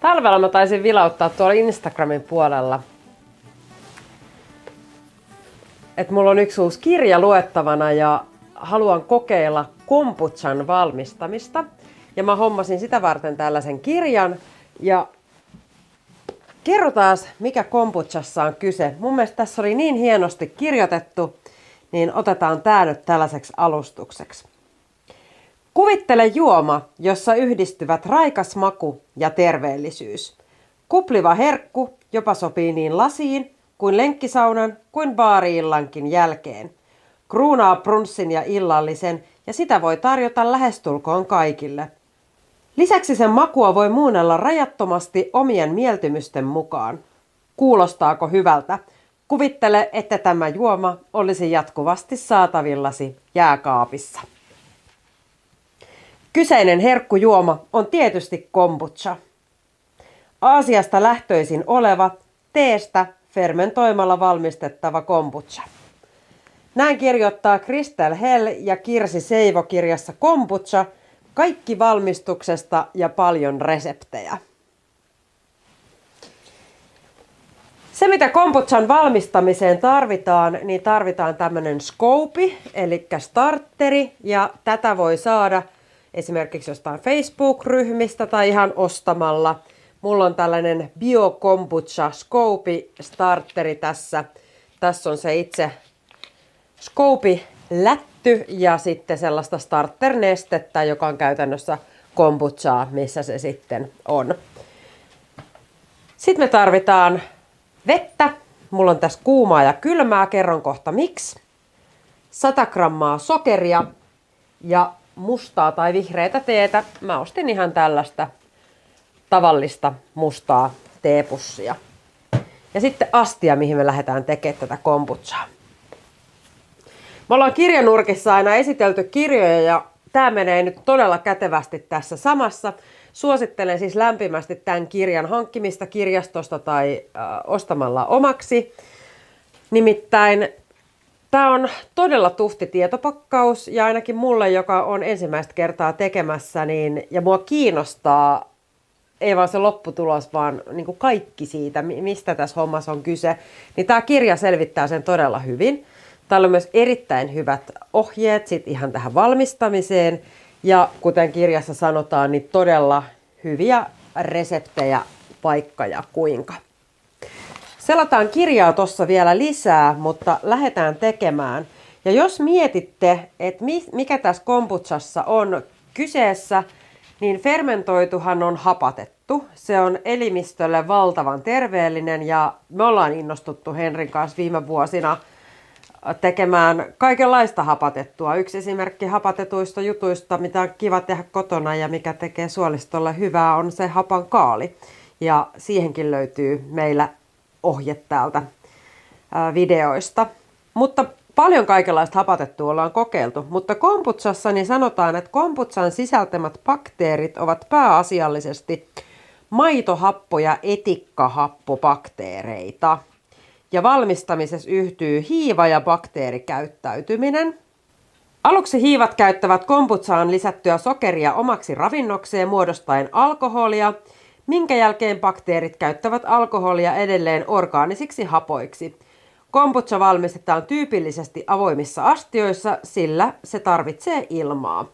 Talvella mä taisin vilauttaa tuolla Instagramin puolella, että mulla on yksi uusi kirja luettavana ja haluan kokeilla kombuchan valmistamista. Ja mä hommasin sitä varten tällaisen kirjan ja kerrotaan mikä kombuchassa on kyse. Mun mielestä tässä oli niin hienosti kirjoitettu, niin otetaan tää nyt tällaiseksi alustukseksi. Kuvittele juoma, jossa yhdistyvät raikas maku ja terveellisyys. Kupliva herkku jopa sopii niin lasiin, kuin lenkkisaunan, kuin baari-illankin jälkeen. Kruunaa brunssin ja illallisen, ja sitä voi tarjota lähestulkoon kaikille. Lisäksi sen makua voi muunnella rajattomasti omien mieltymysten mukaan. Kuulostaako hyvältä? Kuvittele, että tämä juoma olisi jatkuvasti saatavillasi jääkaapissa. Kyseinen herkkujuoma on tietysti kombucha. Aasiasta lähtöisin oleva, teestä fermentoimalla valmistettava kombucha. Näin kirjoittaa Kristel Hell ja Kirsi Seivo kirjassa Kombucha, kaikki valmistuksesta ja paljon reseptejä. Se mitä kombuchan valmistamiseen tarvitaan, niin tarvitaan tämmönen scope, eli starteri, ja tätä voi saada esimerkiksi jostain Facebook-ryhmistä tai ihan ostamalla. Mulla on tällainen Bio Kombucha Scope starteri tässä. Tässä on se itse Scope-lätty ja sitten sellaista starter-nestettä, joka on käytännössä kombuchaa, missä se sitten on. Sitten me tarvitaan vettä. Mulla on tässä kuumaa ja kylmää, kerron kohta miksi. 100 grammaa sokeria ja mustaa tai vihreätä teetä. Mä ostin ihan tällaista tavallista mustaa teepussia. Ja sitten astia, mihin me lähdetään tekemään tätä kombuchaa. Me ollaan kirjanurkissa aina esitelty kirjoja ja tämä menee nyt todella kätevästi tässä samassa. Suosittelen siis lämpimästi tämän kirjan hankkimista kirjastosta tai ostamalla omaksi. Nimittäin tämä on todella tuhti tietopakkaus ja ainakin mulle, joka on ensimmäistä kertaa tekemässä, niin, ja mua kiinnostaa ei vaan se lopputulos, vaan niin kuin kaikki siitä, mistä tässä hommassa on kyse, niin tämä kirja selvittää sen todella hyvin. Täällä on myös erittäin hyvät ohjeet sit ihan tähän valmistamiseen ja kuten kirjassa sanotaan, niin todella hyviä reseptejä vaikka ja kuinka. Selataan kirjaa tuossa vielä lisää, mutta lähdetään tekemään. Ja jos mietitte, että mikä tässä kombuchassa on kyseessä, niin fermentoituhan on hapatettu. Se on elimistölle valtavan terveellinen ja me ollaan innostuttu Henrin kanssa viime vuosina tekemään kaikenlaista hapatettua. Yksi esimerkki hapatetuista jutuista, mitä on kiva tehdä kotona ja mikä tekee suolistolle hyvää, on se hapan kaali. Ja siihenkin löytyy meillä ohje täältä videoista. Mutta paljon kaikenlaista hapatettua ollaan kokeiltu, mutta kombuchassa niin sanotaan, että kombuchan sisältämät bakteerit ovat pääasiallisesti maitohappo- ja etikkahappobakteereita. Ja valmistamisessa yhtyy hiiva- ja bakteerikäyttäytyminen. Aluksi hiivat käyttävät kombuchaan lisättyä sokeria omaksi ravinnokseen muodostaen alkoholia, minkä jälkeen bakteerit käyttävät alkoholia edelleen orgaanisiksi hapoiksi. Kombucha valmistetaan tyypillisesti avoimissa astioissa, sillä se tarvitsee ilmaa.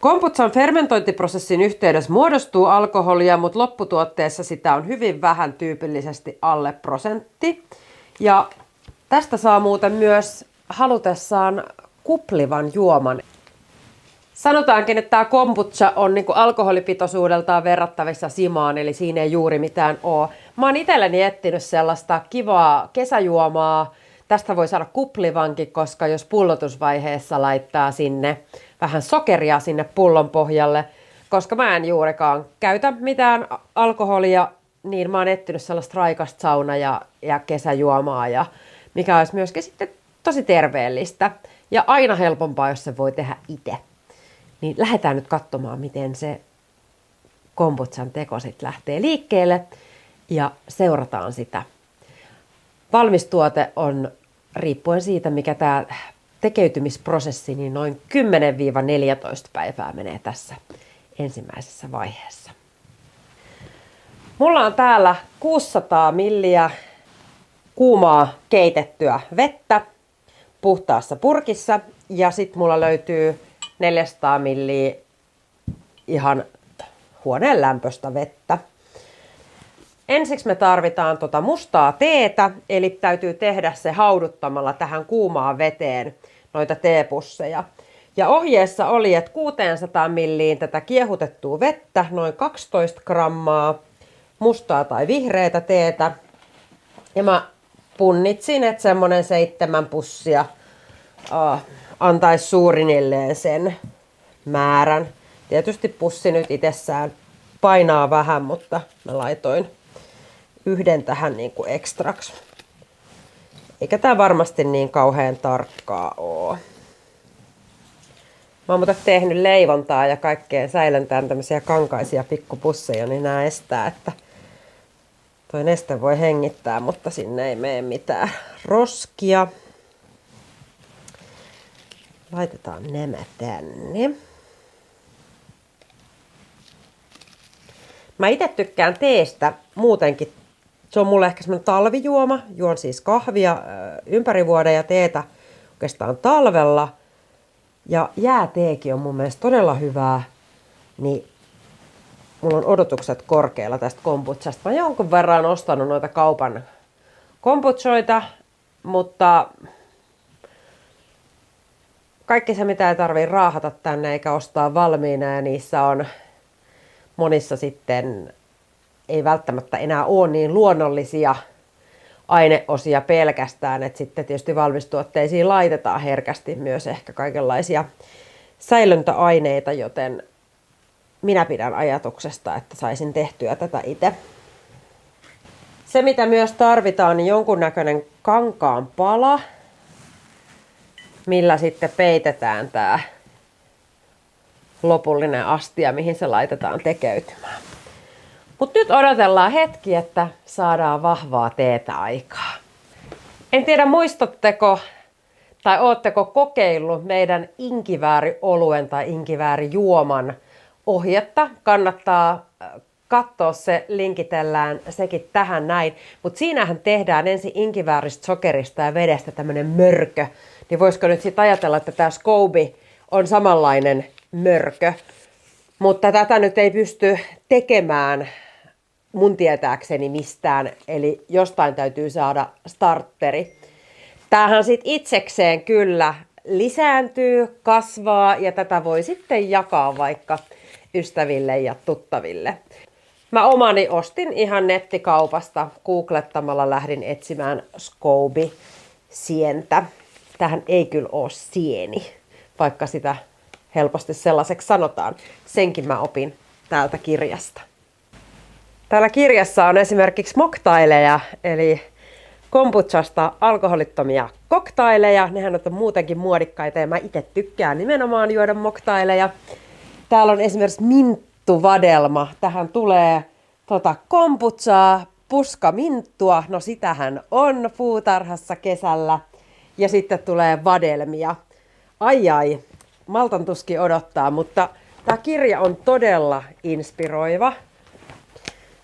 Kombuchan fermentointiprosessin yhteydessä muodostuu alkoholia, mutta lopputuotteessa sitä on hyvin vähän, tyypillisesti alle 1%. Ja tästä saa muuten myös halutessaan kuplivan juoman. Sanotaankin, että tämä kombucha on niin kuin alkoholipitoisuudeltaan verrattavissa simaan, eli siinä ei juuri mitään ole. Mä oon itselleni etsinyt sellaista kivaa kesäjuomaa. Tästä voi saada kuplivankin, koska jos pullotusvaiheessa laittaa sinne vähän sokeria sinne pullon pohjalle, koska mä en juurikaan käytä mitään alkoholia, niin mä oon etsinyt sellaista raikasta sauna- ja kesäjuomaa, ja mikä olisi myöskin sitten tosi terveellistä. Ja aina helpompaa, jos se voi tehdä itse. Niin lähdetään nyt katsomaan, miten se kombuchan teko sitten lähtee liikkeelle ja seurataan sitä. Valmistuote on, riippuen siitä mikä tämä tekeytymisprosessi, niin noin 10-14 päivää menee tässä ensimmäisessä vaiheessa. Mulla on täällä 600 milliä kuumaa keitettyä vettä puhtaassa purkissa ja sitten mulla löytyy 400 milliä ihan huoneen lämpöistä vettä. Ensiksi me tarvitaan mustaa teetä, eli täytyy tehdä se hauduttamalla tähän kuumaan veteen noita teepusseja. Ja ohjeessa oli, että 600 milliin tätä kiehutettua vettä, noin 12 grammaa mustaa tai vihreätä teetä. Ja mä punnitsin, että semmonen 7 pussia antaisi suurinilleen sen määrän. Tietysti pussi nyt itsessään painaa vähän, mutta mä laitoin yhden tähän niin kuin ekstraksi. Eikä tää varmasti niin kauhean tarkkaa oo. Mä oon muuten tehnyt leivontaa ja kaikkeen säilöntään tämmöisiä kankaisia pikkupusseja, niin nää estää, että toi neste voi hengittää, mutta sinne ei mene mitään roskia. Laitetaan nämä tänne. Mä itse tykkään teestä muutenkin. Se on mulle ehkä semmoinen talvijuoma. Juon siis kahvia ympäri vuoden ja teetä oikeastaan talvella. Ja jääteekin on mun mielestä todella hyvää. Niin mulla on odotukset korkealla tästä kombuchasta. Mä jonkun verran ostanut noita kaupan kombuchoita, mutta kaikki se mitä ei tarvii raahata tänne eikä ostaa valmiina ja niissä on monissa sitten ei välttämättä enää ole niin luonnollisia aineosia pelkästään, että sitten tietysti valmistuotteisiin laitetaan herkästi myös ehkä kaikenlaisia säilöntäaineita, joten minä pidän ajatuksesta, että saisin tehtyä tätä itse. Se mitä myös tarvitaan, niin jonkunnäköinen kankaan pala, millä sitten peitetään tää lopullinen astia, mihin se laitetaan tekeytymään. Mutta nyt odotellaan hetki, että saadaan vahvaa teetä aikaa. En tiedä muistatteko tai ootteko kokeillut meidän inkiväärioluen tai inkiväärijuoman ohjetta. Kannattaa katsoa se, linkitellään sekin tähän näin. Mutta siinähän tehdään ensin inkivääristä sokerista ja vedestä tämmönen mörkö. Niin voisiko nyt sitten ajatella, että tämä SCOBY on samanlainen mörkö. Mutta tätä nyt ei pysty tekemään mun tietääkseni mistään, eli jostain täytyy saada starteri. Tämähän sitten itsekseen kyllä lisääntyy, kasvaa ja tätä voi sitten jakaa vaikka ystäville ja tuttaville. Mä omani ostin ihan nettikaupasta, googlettamalla lähdin etsimään SCOBY-sientä. Tähän ei kyllä ole sieni, vaikka sitä helposti sellaiseksi sanotaan. Senkin mä opin täältä kirjasta. Täällä kirjassa on esimerkiksi moktaileja, eli kombuchasta alkoholittomia koktaileja. Nehän on muutenkin muodikkaita ja mä itse tykkään nimenomaan juoda moktaileja. Täällä on esimerkiksi minttuvadelma. Tähän tulee kombuchaa, puskaminttua. No sitähän on puutarhassa kesällä. Ja sitten tulee vadelmia. Ai, maltan tuskin odottaa, mutta tämä kirja on todella inspiroiva.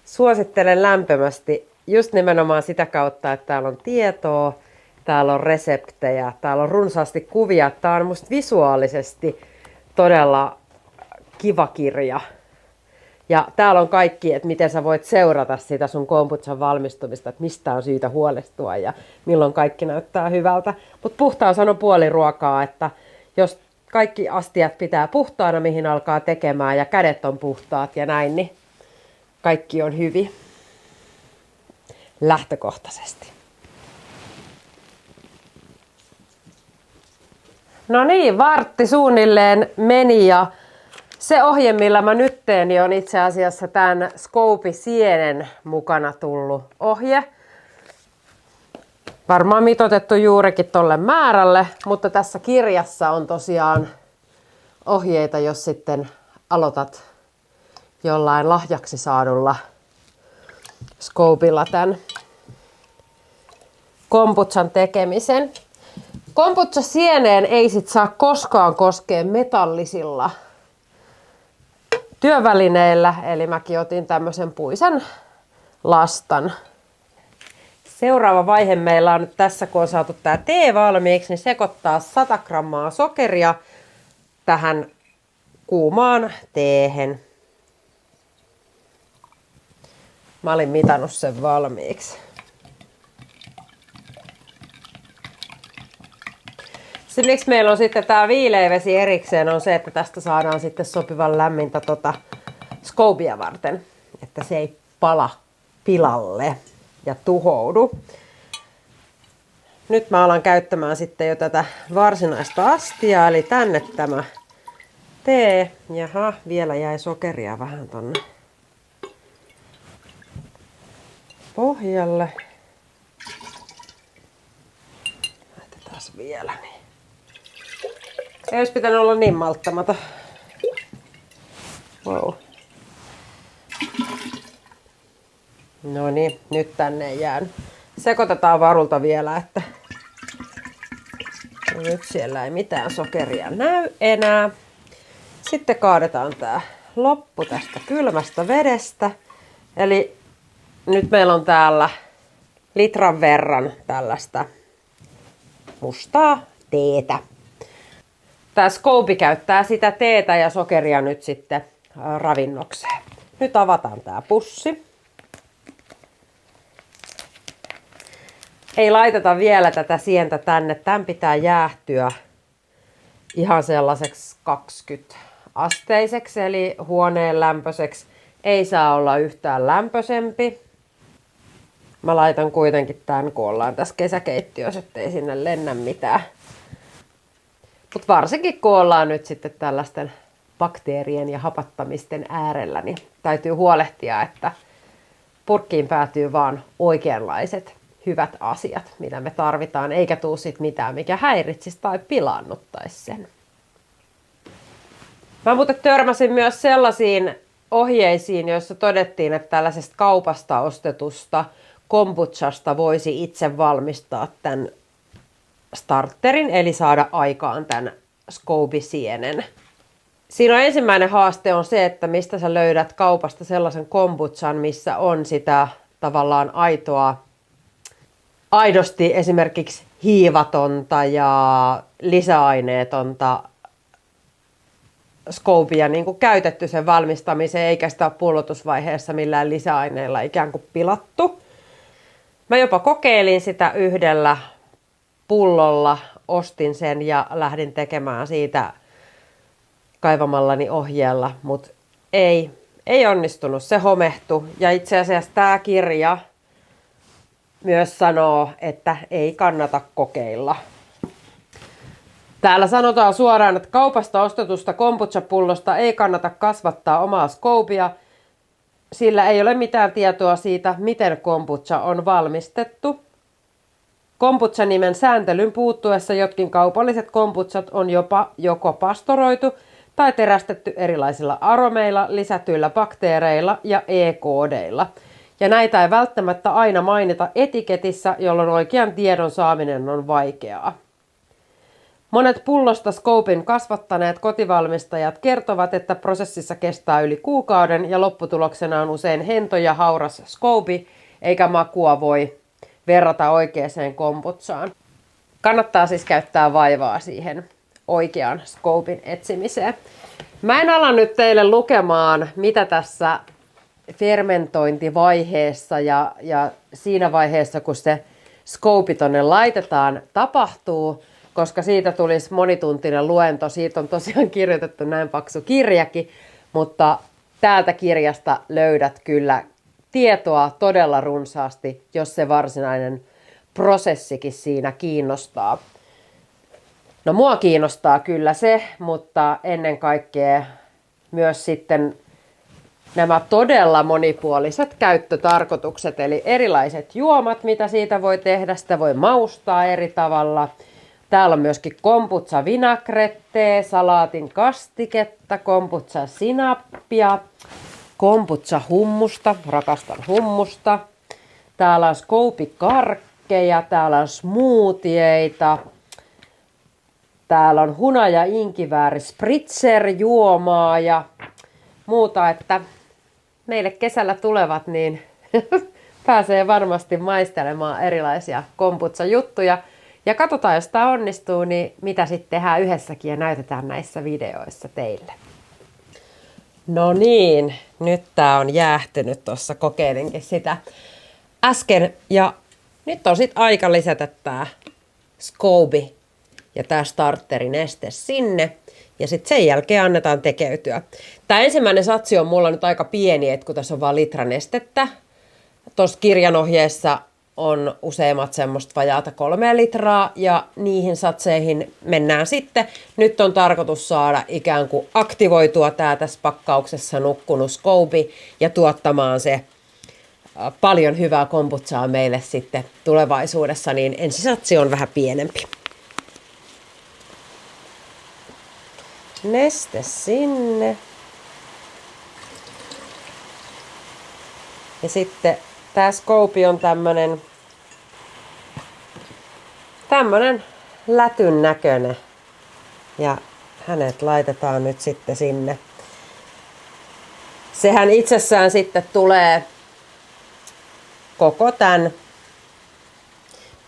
Suosittelen lämpimästi just nimenomaan sitä kautta, että täällä on tietoa, täällä on reseptejä, täällä on runsaasti kuvia. Tämä on musta visuaalisesti todella kiva kirja. Ja täällä on kaikki, että miten sä voit seurata sitä sun kombuchan valmistumista, että mistä on syytä huolestua ja milloin kaikki näyttää hyvältä. Mutta puhtaus on puoliruokaa, että jos kaikki astiat pitää puhtaana, mihin alkaa tekemään ja kädet on puhtaat ja näin, niin kaikki on hyvin lähtökohtaisesti. No niin, vartti suunnilleen meni ja se ohje, millä mä nyt teen, niin on itse asiassa tämän SCOBY-sienen mukana tullut ohje. Varmaan mitoitettu juurikin tolle määrälle, mutta tässä kirjassa on tosiaan ohjeita, jos sitten aloitat jollain lahjaksi saadulla SCOBYlla tämän kombuchan tekemisen. Kombucha-sieneen ei sit saa koskaan koskea metallisilla työvälineillä, eli mäkin otin tämmöisen puisen lastan. Seuraava vaihe meillä on nyt tässä, kun on saatu tää tee valmiiksi, niin sekoittaa 100 grammaa sokeria tähän kuumaan teehen. Mä olin mitannut sen valmiiksi. Se, miksi meillä on sitten tää viileä vesi erikseen, on se, että tästä saadaan sitten sopivan lämmintä scobia varten, että se ei pala pilalle ja tuhoudu. Nyt mä alan käyttämään sitten jo tätä varsinaista astiaa, eli tänne tämä tee. Jaha, vielä jäi sokeria vähän tonne pohjalle. Laitetaan vielä niin. Ei olisi pitänyt olla niin malttamaton. Wow. No niin, nyt tänne ei jäänyt. Sekoitetaan varulta vielä, että nyt siellä ei mitään sokeria näy enää. Sitten kaadetaan tää loppu tästä kylmästä vedestä. Eli nyt meillä on täällä litran verran tällaista mustaa teetä. Tää Scoby käyttää sitä teetä ja sokeria nyt sitten ravinnokseen. Nyt avataan tää pussi. Ei laiteta vielä tätä sientä tänne. Tän pitää jäähtyä ihan sellaiseksi 20-asteiseksi, eli huoneen lämpöiseksi. Ei saa olla yhtään lämpöisempi. Mä laitan kuitenkin tän, kun ollaan tässä kesäkeittiössä, ettei sinne lennä mitään. Mutta varsinkin kun ollaan nyt sitten tällaisten bakteerien ja hapattamisten äärellä, niin täytyy huolehtia, että purkkiin päätyy vaan oikeanlaiset hyvät asiat, mitä me tarvitaan, eikä tuu sit mitään, mikä häiritsisi tai pilaannuttaisi sen. Mä muuten törmäsin myös sellaisiin ohjeisiin, joissa todettiin, että tällaisesta kaupasta ostetusta kombuchasta voisi itse valmistaa tämän starterin, eli saada aikaan tämän Scoby-sienen. Siinä on ensimmäinen haaste on se, että mistä sä löydät kaupasta sellaisen kombuchan, missä on sitä tavallaan aidosti esimerkiksi hiivatonta ja lisäaineetonta Scobia niin kuin käytetty sen valmistamiseen, eikä sitä pullotusvaiheessa millään lisäaineilla ikään kuin pilattu. Mä jopa kokeilin sitä yhdellä pullolla, ostin sen ja lähdin tekemään siitä kaivamallani ohjeella, mutta ei onnistunut, se homehtui. Ja itse asiassa tämä kirja myös sanoo, että ei kannata kokeilla. Täällä sanotaan suoraan, että kaupasta ostetusta kombucha-pullosta ei kannata kasvattaa omaa Scobia, sillä ei ole mitään tietoa siitä, miten kombucha on valmistettu. Kombucha-nimen sääntelyn puuttuessa jotkin kaupalliset kombuchat on jopa joko pastoroitu tai terästetty erilaisilla aromeilla, lisätyillä bakteereilla ja E-koodeilla. Ja näitä ei välttämättä aina mainita etiketissä, jolloin oikean tiedon saaminen on vaikeaa. Monet pullosta Scobin kasvattaneet kotivalmistajat kertovat, että prosessissa kestää yli kuukauden ja lopputuloksena on usein hento ja hauras Scoby, eikä makua voi verrata oikeaan kombuchaan. Kannattaa siis käyttää vaivaa siihen oikean Scobin etsimiseen. Mä en ala nyt teille lukemaan, mitä tässä fermentointivaiheessa ja siinä vaiheessa, kun se Scoby tonne laitetaan, tapahtuu, koska siitä tulisi monituntinen luento. Siitä on tosiaan kirjoitettu näin paksu kirjakin, mutta täältä kirjasta löydät kyllä tietoa todella runsaasti, jos se varsinainen prosessikin siinä kiinnostaa. No mua kiinnostaa kyllä se, mutta ennen kaikkea myös sitten nämä todella monipuoliset käyttötarkoitukset, eli erilaiset juomat, mitä siitä voi tehdä, sitä voi maustaa eri tavalla. Täällä on myöskin kombucha vinagretteä, salaatin kastiketta, kombucha sinappia, kombucha hummusta, rakastan hummusta. Täällä on Scoby karkkeja, täällä on smoothieita. Täällä on hunaja inkivääri spritzer juomaa ja muuta, että meille kesällä tulevat, niin pääsee varmasti maistelemaan erilaisia kombucha-juttuja. Ja katsotaan, jos tämä onnistuu, niin mitä sitten tehdään yhdessäkin ja näytetään näissä videoissa teille. No niin, nyt tää on jäähtynyt, tuossa kokeilinkin sitä äsken. Ja nyt on sitten aika lisätä tää SCOBY ja tää starterineste sinne. Ja sitten sen jälkeen annetaan tekeytyä. Tämä ensimmäinen satsi on mulla nyt aika pieni, että kun tässä on vaan litra nestettä. Tuossa kirjanohjeessa on useimmat semmoista vajaata 3 litraa ja niihin satseihin mennään sitten. Nyt on tarkoitus saada ikään kuin aktivoitua tää tässä pakkauksessa nukkunut SCOBY ja tuottamaan se paljon hyvää kombuchaa meille sitten tulevaisuudessa, niin ensisatsi on vähän pienempi. Neste sinne. Ja sitten tää SCOBY on tämmönen lätyn näköinen. Ja hänet laitetaan nyt sitten sinne. Sehän itsessään sitten tulee koko tämän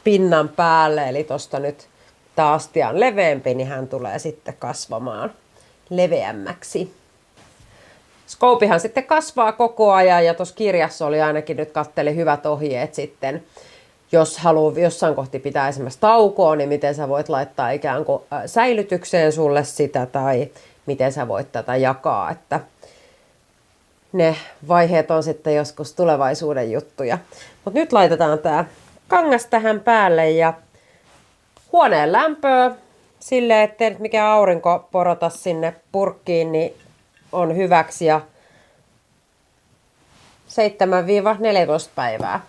pinnan päälle. Eli tosta nyt tämä astia on leveämpi, niin hän tulee sitten kasvamaan leveämmäksi. SCOBYhan sitten kasvaa koko ajan ja tuossa kirjassa oli ainakin nyt katteli hyvät ohjeet sitten. Jos haluaa jossain kohti pitää esimerkiksi taukoa, niin miten sä voit laittaa ikään kuin säilytykseen sulle sitä tai miten sä voit tätä jakaa. Että ne vaiheet on sitten joskus tulevaisuuden juttuja. Mutta nyt laitetaan tämä kangas tähän päälle ja huoneen lämpöä silleen, ettei nyt mikään aurinko porota sinne purkkiin, niin on hyväksi ja 7-14 päivää.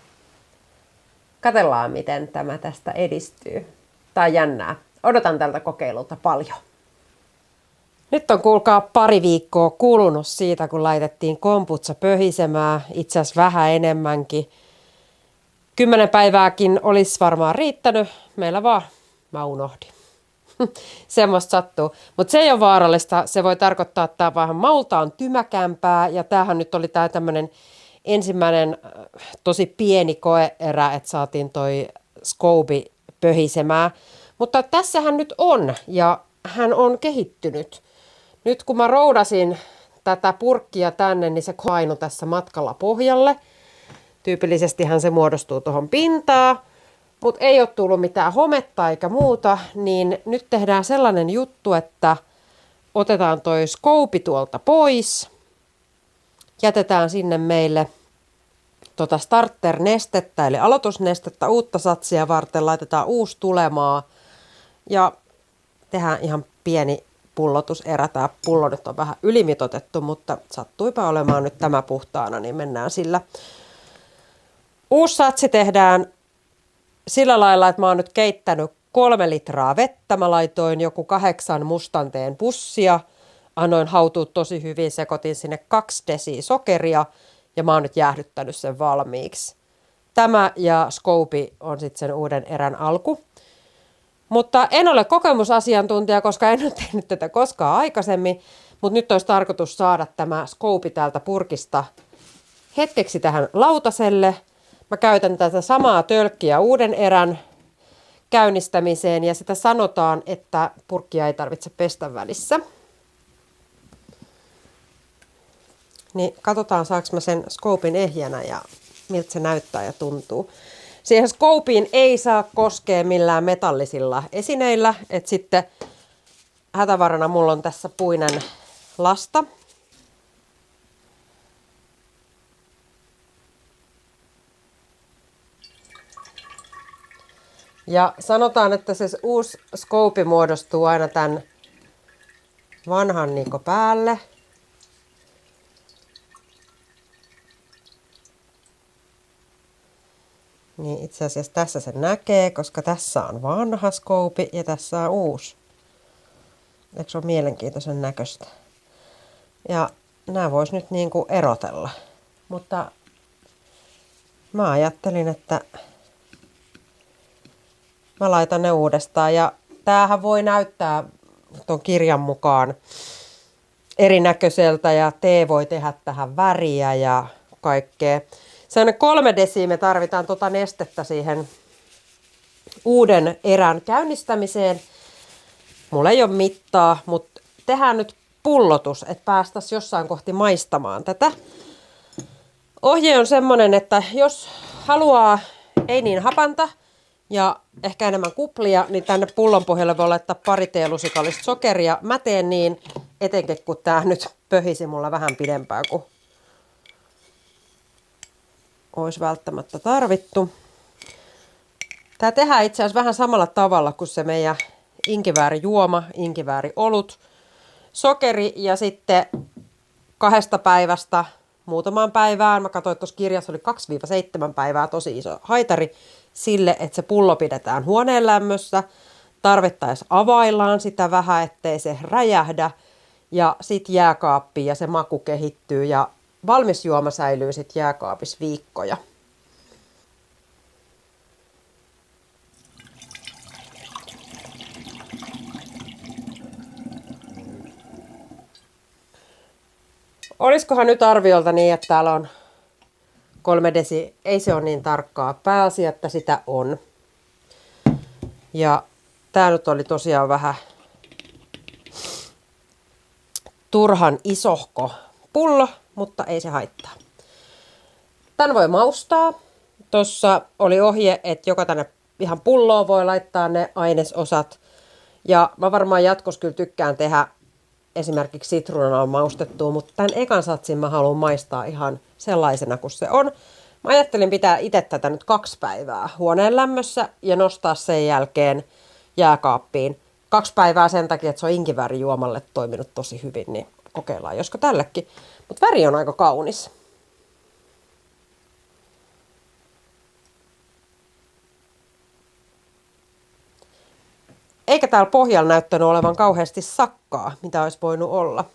Katellaan, miten tämä tästä edistyy. Tää on jännää. Odotan tältä kokeilulta paljon. Nyt on kuulkaa pari viikkoa kulunut siitä, kun laitettiin kombucha pöhisemään. Itse asiassa vähän enemmänkin. 10 päivääkin olisi varmaan riittänyt. Meillä vaan mä unohdin. Semmoista sattuu. Mutta se ei ole vaarallista. Se voi tarkoittaa, että tämä vähän maultaan tymäkämpää. Ja tämähän nyt oli tämä tämmöinen ensimmäinen tosi pieni koeerä, että saatiin toi SCOBY pöhisemään. Mutta tässähän nyt on ja hän on kehittynyt. Nyt kun mä roudasin tätä purkkia tänne, niin se painui tässä matkalla pohjalle. Tyypillisestihän se muodostuu tuohon pintaan, mutta ei ole tullut mitään hometta eikä muuta. Niin nyt tehdään sellainen juttu, että otetaan toi SCOBY tuolta pois. Jätetään sinne meille starter-nestettä, eli aloitusnestettä, uutta satsia varten, laitetaan uusi tulemaa ja tehdään ihan pieni pullotuserä. Tämä pullo nyt on vähän ylimitoitettu, mutta sattuipa olemaan nyt tämä puhtaana, niin mennään sillä. Uusi satsi tehdään sillä lailla, että mä oon nyt keittänyt 3 litraa vettä. Mä laitoin joku 8 mustanteen pussia. Annoin hautua tosi hyvin, sekoitin sinne 2 desiä sokeria ja mä oon nyt jäähdyttänyt sen valmiiksi. Tämä ja SCOBY on sitten sen uuden erän alku. Mutta en ole kokemusasiantuntija, koska en ole tehnyt tätä koskaan aikaisemmin, mutta nyt olisi tarkoitus saada tämä SCOBY täältä purkista hetkeksi tähän lautaselle. Mä käytän tätä samaa tölkkiä uuden erän käynnistämiseen ja sitä sanotaan, että purkkia ei tarvitse pestä välissä. Niin katsotaan, saanko mä sen SCOBYn ehjänä ja miltä se näyttää ja tuntuu. Siihen SCOBYyn ei saa koskea millään metallisilla esineillä. Et sitten hätävarana mulla on tässä puinen lasta. Ja sanotaan, että se uusi SCOBY muodostuu aina tämän vanhan päälle. Niin itse asiassa tässä se näkee, koska tässä on vanha SCOBY ja tässä on uusi. Eikö se ole mielenkiintoisen näköistä? Ja nämä vois nyt erotella. Mutta mä ajattelin, että mä laitan ne uudestaan. Ja tämähän voi näyttää tuon kirjan mukaan erinäköiseltä ja tee voi tehdä tähän väriä ja kaikkea. Sellainen 3 desiä me tarvitaan nestettä siihen uuden erän käynnistämiseen. Mulla ei ole mittaa, mutta tehdään nyt pullotus, että päästäisiin jossain kohti maistamaan tätä. Ohje on semmonen, että jos haluaa ei niin hapanta ja ehkä enemmän kuplia, niin tänne pullon pohjalle voi laittaa pari teelusikallista sokeria. Mä teen niin, etenkin kun tää nyt pöhisi mulla vähän pidempään kuin olisi välttämättä tarvittu. Tää tehdään itse asiassa vähän samalla tavalla kuin se meidän inkiväärijuoma, inkivääri-olut. Sokeri ja sitten 2 päivästä muutamaan päivään. Mä katsoin, että tuossa kirjassa oli 2-7 päivää tosi iso haitari sille, että se pullo pidetään huoneen lämmössä. Tarvittaessa availlaan sitä vähän, ettei se räjähdä. Ja sitten jääkaappiin ja se maku kehittyy ja valmis juoma säilyy sitten jääkaapissa viikkoja. Olisikohan nyt arviolta niin, että täällä on 3 desi, ei se ole niin tarkkaa. Pääasia, että sitä on. Ja tää nyt oli tosiaan vähän turhan isohko pullo, mutta ei se haittaa. Tän voi maustaa. Tuossa oli ohje, että joka tänne ihan pulloon voi laittaa ne ainesosat. Ja mä varmaan jatkossa kyllä tykkään tehdä esimerkiksi sitruunalla maustettua, mutta tämän ekan satsin mä haluan maistaa ihan sellaisena kuin se on. Mä ajattelin pitää itse tätä nyt 2 päivää huoneen lämmössä ja nostaa sen jälkeen jääkaappiin. 2 päivää sen takia, että se on inkiväärijuomalle toiminut tosi hyvin, niin kokeillaan josko tällekin. Mutta väri on aika kaunis. Eikä täällä pohjalla näyttänyt olevan kauheasti sakkaa, mitä olisi voinut olla.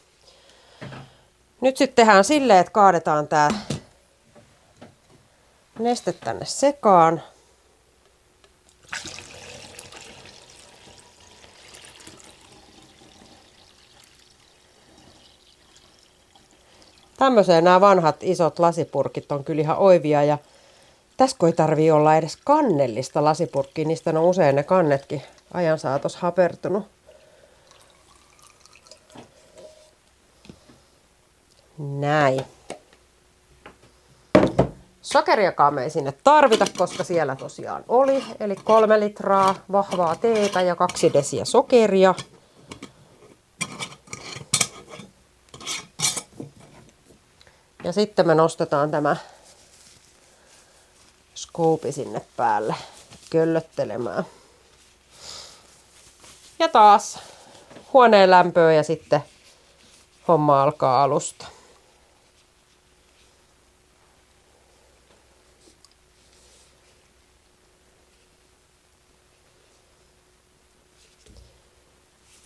Nyt sitten tehdään silleen, että kaadetaan tää neste tänne sekaan. Tämmöiseen nämä vanhat isot lasipurkit on kyllä ihan oivia ja tässä ei tarvii olla edes kannellista lasipurkkia, niistä on usein ne kannetkin ajan saatossa hapertunut. Näin. Sokeriakaan me ei sinne tarvita, koska siellä tosiaan oli. Eli 3 litraa vahvaa teetä ja 2 desiä sokeria. Ja sitten me nostetaan tämä skoopi sinne päälle köllöttelemään. Ja taas huoneen lämpöä ja sitten homma alkaa alusta.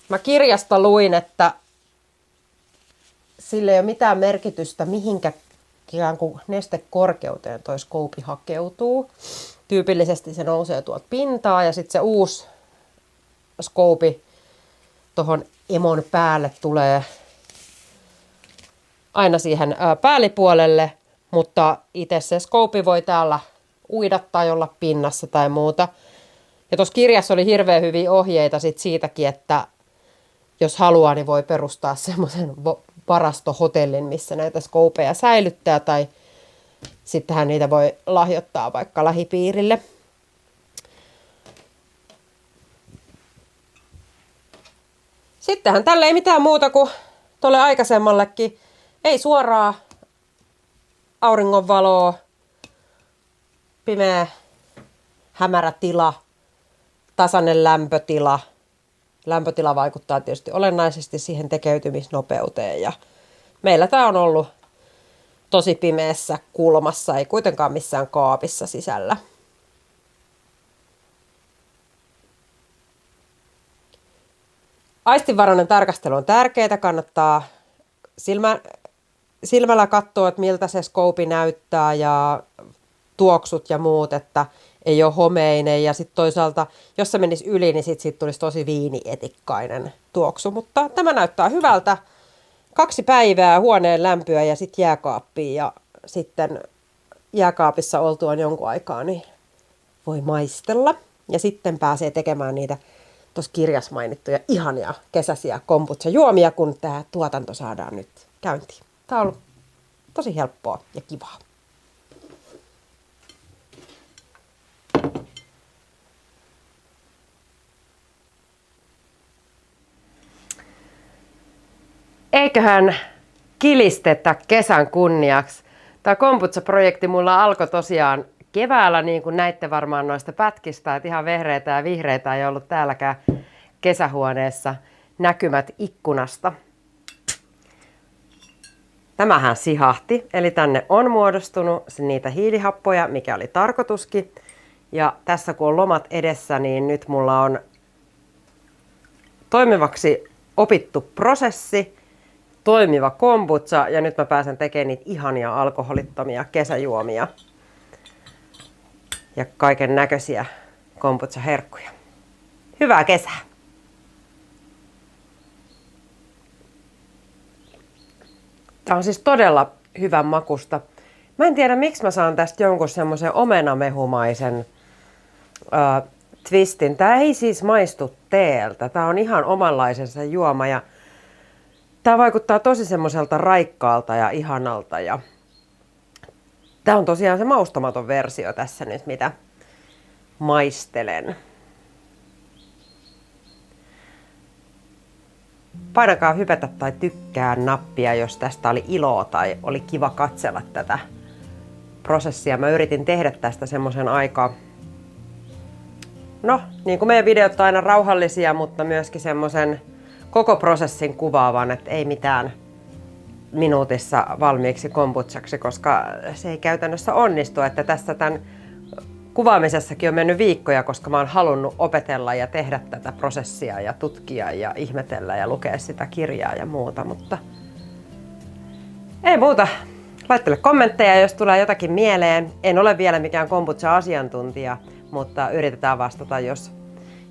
Mä kirjasta luin, että sillä ei ole mitään merkitystä mihinkä ikään kuin nestekorkeuteen toi skoopi hakeutuu. Tyypillisesti se nousee tuolta pintaa ja sitten se uusi skoopi tuohon emon päälle tulee aina siihen päällipuolelle, mutta itse se skoopi voi täällä uida tai olla pinnassa tai muuta. Ja tuossa kirjassa oli hirveän hyviä ohjeita siitäkin, että jos haluaa, niin voi perustaa semmoisen varastohotellin, missä näitä skoopeja säilyttää, tai sittenhän niitä voi lahjoittaa vaikka lähipiirille. Sittenhän tälle ei mitään muuta kuin tuolle aikaisemmallekin. Ei suoraa auringonvaloa, pimeä, hämärä tila, tasainen lämpötila. Lämpötila vaikuttaa tietysti olennaisesti siihen tekeytymisnopeuteen. Ja meillä tämä on ollut tosi pimeässä kulmassa, ei kuitenkaan missään kaapissa sisällä. Aistinvarainen tarkastelu on tärkeää. Kannattaa silmällä katsoa, että miltä se skoopi näyttää ja tuoksut ja muut, että ei ole homeinen. Ja sitten toisaalta, jos se menisi yli, niin siitä tulisi tosi viinietikkainen tuoksu. Mutta tämä näyttää hyvältä. 2 päivää huoneen lämpöä ja sitten jääkaappiin ja sitten jääkaapissa oltuaan jonkun aikaa, niin voi maistella. Ja sitten pääsee tekemään niitä tuossa kirjassa mainittuja ihania kesäisiä kombucha-juomia, kun tämä tuotanto saadaan nyt käyntiin. Tämä on ollut tosi helppoa ja kivaa. Eiköhän kilistetä kesän kunniaksi. Tämä kombucha-projekti mulla alkoi tosiaan keväällä, niin kuin näitte varmaan noista pätkistä, että ihan vehreitä ja vihreitä ei ollut täälläkään kesähuoneessa näkymät ikkunasta. Tämähän sihahti, eli tänne on muodostunut niitä hiilihappoja, mikä oli tarkoituskin. Ja tässä kun on lomat edessä, niin nyt mulla on toimivaksi opittu prosessi, toimiva kombucha, ja nyt mä pääsen tekemään niitä ihania alkoholittomia kesäjuomia ja kaiken näköisiä kombucha-herkkuja. Hyvää kesää! Tää on siis todella hyvän makusta. Mä en tiedä, miksi mä saan tästä jonkun semmoisen omenamehumaisen twistin. Tää ei siis maistu teeltä. Tää on ihan omanlaisensa juoma ja tää vaikuttaa tosi semmoiselta raikkaalta ja ihanalta. Ja tää on tosiaan se maustamaton versio tässä nyt, mitä maistelen. Painakaa hypätä tai tykkää nappia, jos tästä oli iloa tai oli kiva katsella tätä prosessia. Mä yritin tehdä tästä semmoisen aika, no niin kuin meidän videot on aina rauhallisia, mutta myöskin semmoisen koko prosessin kuvaavan, että ei mitään minuutissa valmiiksi kombuchaksi, koska se ei käytännössä onnistu, että tässä tämän kuvaamisessakin on mennyt viikkoja, koska mä oon halunnut opetella ja tehdä tätä prosessia ja tutkia ja ihmetellä ja lukea sitä kirjaa ja muuta, mutta ei muuta. Laittele kommentteja, jos tulee jotakin mieleen. En ole vielä mikään kombucha-asiantuntija, mutta yritetään vastata, jos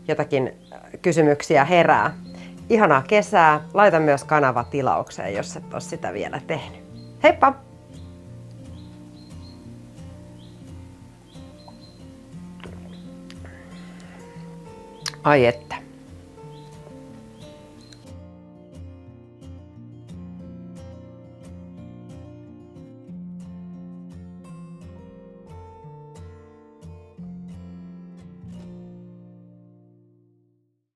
jotakin kysymyksiä herää. Ihanaa kesää. Laita myös kanava tilaukseen, jos et ole sitä vielä tehnyt. Heippa! Ai että.